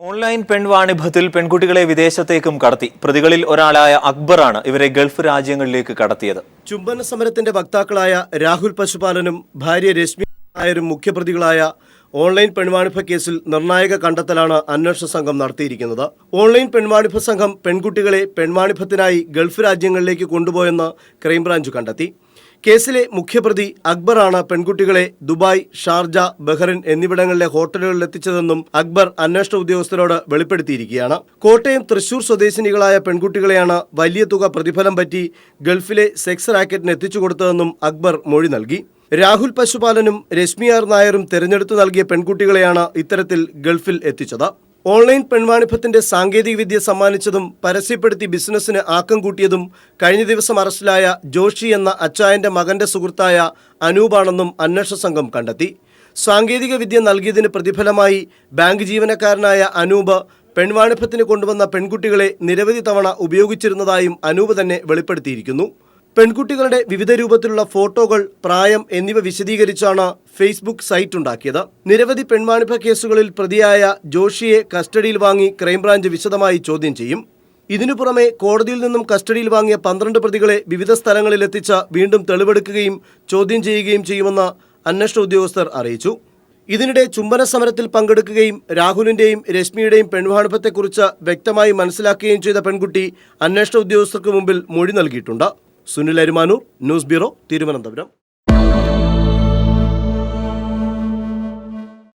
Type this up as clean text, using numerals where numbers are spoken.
Online പെൺവാണിഭത്തിൽ പെൺകുട്ടികളെ വിദേശത്തേക്കും കടത്തി. പ്രതികളിൽ ഒരാളായ അക്ബറാണ് ഇവരെ ഗൾഫ് രാജ്യങ്ങളിലേക്ക് കടത്തിയത്. ചുംബന സമരത്തിന്റെ വക്താക്കളായ രാഹുൽ പശുപാലനും ഭാര്യ രശ്മി നായരും മുഖ്യപ്രതികളായ ഓൺലൈൻ പെൺവാണിഭ കേസിൽ നിർണായക കണ്ടെത്തലാണ് അന്വേഷണ സംഘം നടത്തിയിരിക്കുന്നത്. ഓൺലൈൻ പെൺവാണിഭ സംഘം പെൺകുട്ടികളെ പെൺവാണിഭത്തിനായി ഗൾഫ് രാജ്യങ്ങളിലേക്ക് കൊണ്ടുപോയെന്ന് ക്രൈംബ്രാഞ്ച് കണ്ടെത്തി. കേസിലെ മുഖ്യപ്രതി അക്ബറാണ് പെൺകുട്ടികളെ ദുബായ്, ഷാർജ, ബഹ്റിൻ എന്നിവിടങ്ങളിലെ ഹോട്ടലുകളിൽ എത്തിച്ചതെന്നും അക്ബർ അന്വേഷണ ഉദ്യോഗസ്ഥരോട് വെളിപ്പെടുത്തിയിരിക്കുകയാണ്. കോട്ടയം, തൃശൂർ സ്വദേശിനികളായ പെൺകുട്ടികളെയാണ് വലിയ തുക പ്രതിഫലം പറ്റി ഗൾഫിലെ സെക്സ് റാക്കറ്റിന് എത്തിച്ചു കൊടുത്തതെന്നും അക്ബർ മൊഴി നൽകി. രാഹുൽ പശുപാലനും രശ്മി നായരും തെരഞ്ഞെടുത്തു നൽകിയ പെൺകുട്ടികളെയാണ് ഇത്തരത്തിൽ ഗൾഫിൽ എത്തിച്ചത്. ഓൺലൈൻ പെൺവാണിഭത്തിന്റെ സാങ്കേതികവിദ്യ സമ്മാനിച്ചതും പരസ്യപ്പെടുത്തി ബിസിനസ്സിന് ആക്കം കൂട്ടിയതും കഴിഞ്ഞ ദിവസം അറസ്റ്റിലായ ജോഷി എന്ന അച്ചായന്റെ മകന്റെ സുഹൃത്തായ അനൂപാണെന്നും അന്വേഷണ സംഘം കണ്ടെത്തി. സാങ്കേതികവിദ്യ നൽകിയതിന് പ്രതിഫലമായി ബാങ്ക് ജീവനക്കാരനായ അനൂപ് പെൺവാണിഭത്തിന് കൊണ്ടുവന്ന പെൺകുട്ടികളെ നിരവധി തവണ ഉപയോഗിച്ചിരുന്നതായും അനൂപ് തന്നെ വെളിപ്പെടുത്തിയിരിക്കുന്നു. പെൺകുട്ടികളുടെ വിവിധ രൂപത്തിലുള്ള ഫോട്ടോകൾ, പ്രായം എന്നിവ വിശദീകരിച്ചാണ് ഫേസ്ബുക്ക് സൈറ്റ് ഉണ്ടാക്കിയത്. നിരവധി പെൺവാണിഭ കേസുകളിൽ പ്രതിയായ ജോഷിയെ കസ്റ്റഡിയിൽ വാങ്ങി ക്രൈംബ്രാഞ്ച് വിശദമായി ചോദ്യം ചെയ്യും. ഇതിനു പുറമെ കോടതിയിൽ നിന്നും കസ്റ്റഡിയിൽ വാങ്ങിയ 12 പ്രതികളെ വിവിധ സ്ഥലങ്ങളിൽ എത്തിച്ച് വീണ്ടും തെളിവെടുക്കുകയും ചോദ്യം ചെയ്യുകയും ചെയ്യുമെന്ന് അന്വേഷണ ഉദ്യോഗസ്ഥർ അറിയിച്ചു. ഇതിനിടെ ചുംബന സമരത്തിൽ പങ്കെടുക്കുകയും രാഹുലിന്റെയും രശ്മിയുടെയും പെൺവാണിഭത്തെക്കുറിച്ച് വ്യക്തമായി മനസ്സിലാക്കുകയും ചെയ്ത പെൺകുട്ടി അന്വേഷണ ഉദ്യോഗസ്ഥർക്ക് മുമ്പിൽ മൊഴി നൽകിയിട്ടുണ്ട്. Sunil Arumanoor, news bureau, Thiruvananthapuram.